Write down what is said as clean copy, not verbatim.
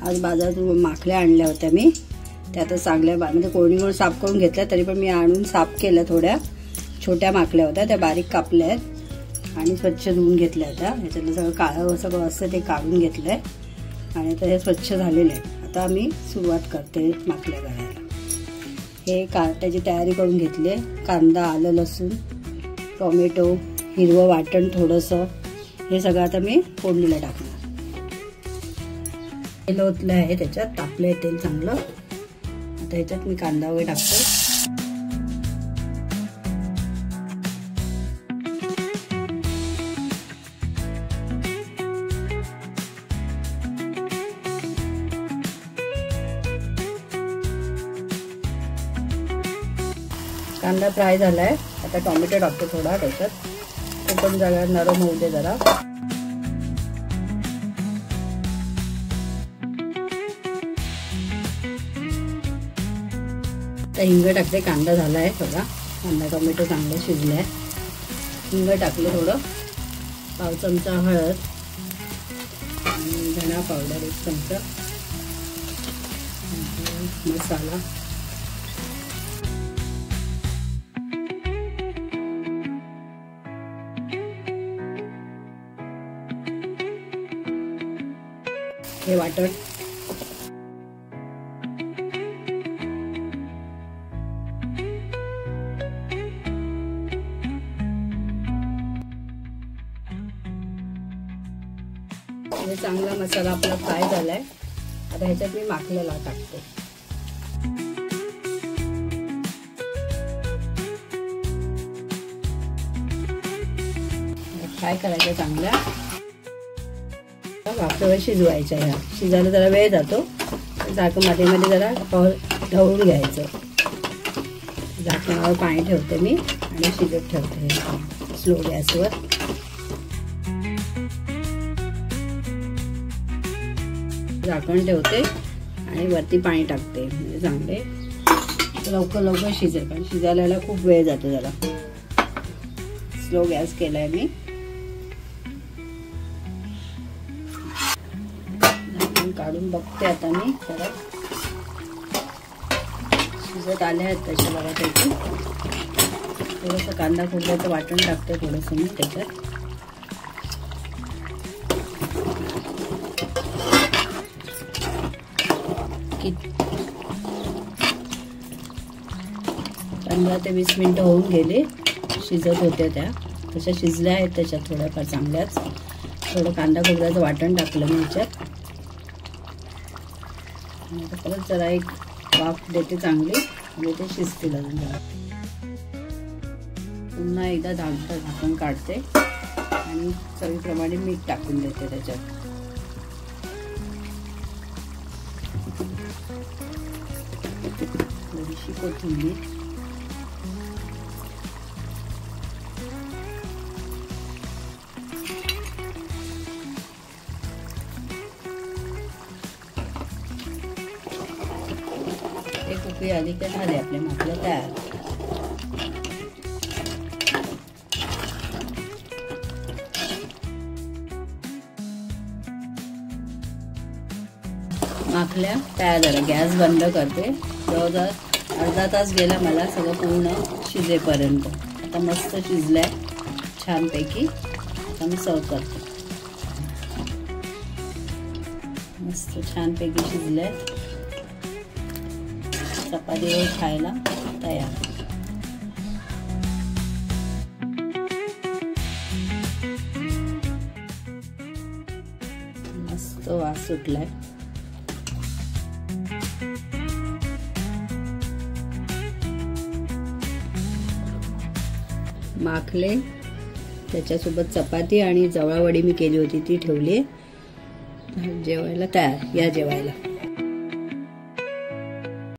आज बाजारातून माखल्या आणल्या होत्या मी, त्या आता चांगल्या म्हणजे कोळणीमुळे साफ करून घेतल्या, तरी पण मी आणून साफ केल्या. थोड्या छोट्या माखल्या होत्या, त्या बारीक कापल्या आहेत आणि स्वच्छ धुवून घेतल्या होत्या. ह्याच्यातलं सगळं काळं सगळं असतं ते काढून घेतलंय आणि आता हे स्वच्छ झालेले आहे. आता मी सुरुवात करते माखल्या करायला. हे त्याची तयारी करून घेतली. कांदा, आलं, लसूण, टोमॅटो, हिरवं वाटण थोडंसं, हे सगळं आता मी फोडणीला टाकणार. तेल ओतलं आहे, त्याच्यात तापलंय तेल चांगलं. आता ह्याच्यात मी कांदा वगैरे टाकते. कांदा फ्राय झालाय. आता टोमॅटो टाकतो थोडा त्याच्यात, तो पण जरा नरम होऊ दे जरा. आता हिंग टाकते. कांदा झालाय थोडा, कांदा टोमॅटो चांगले शिजले. हिंग टाकले थोडं, पाव चमचा हळद आणि धना पावडर 1 चमचा, मसाला, हे वाटण, चांगला मसाला आपला फ्राय झालाय. आता ह्याच्यात मी माखलेला टाकते. फ्राय करायच्या चांगल्या, वाफेवर शिजवायच्या. ह्या शिजायला जरा वेळ जातो. झाकण मध्ये जरा ढवळून घ्यायचं. झाकणावर पाणी ठेवते मी आणि शिजत ठेवते स्लो गॅसवर. झाकण ठेवते आणि वरती पाणी टाकते, म्हणजे चांगले लवकर शिजेल. पण शिजायला खूप वेळ जातो. जरा स्लो गॅस केलाय मी. काढून बघते आता मी, जरा शिजत आले आहेत तशा बऱ्यापैकी. थोडंसं कांदा खोबऱ्याचं वाटण टाकते थोडंसं मी त्याच्यात. किती 15 ते 20 मिनिटं होऊन गेले, शिजत होत्या त्या. तशा शिजल्या आहेत त्याच्यात थोड्याफार चांगल्याच. थोडं कांदा खोबऱ्याचं वाटण टाकलं मी ह्याच्यात. परत जरा एक वाफ देते चांगली, म्हणजे ते शिजतील अजून. पुन्हा एकदा झाकण काढते आणि चवीप्रमाणे मीठ टाकून देते त्याच्यात. थोडीशी कोथिंबीर, एक उकळी आली की झाले आपले माखल्या तयार. माखल्या तयार झाल्या. गॅस बंद करते. जवळजवळ अर्धा तास गेला मला सगळं पूर्ण शिजेपर्यंत. आता मस्त शिजलंय छानपैकी. आता मी सर्व करते. मस्त छानपैकी शिजलंय. चपातीवर खायला तयार. मस्त वास सुटलाय. माखले, त्याच्यासोबत चपाती आणि जवळावडी मी केली होती ती ठेवली. जेवायला तयार. या जेवायला.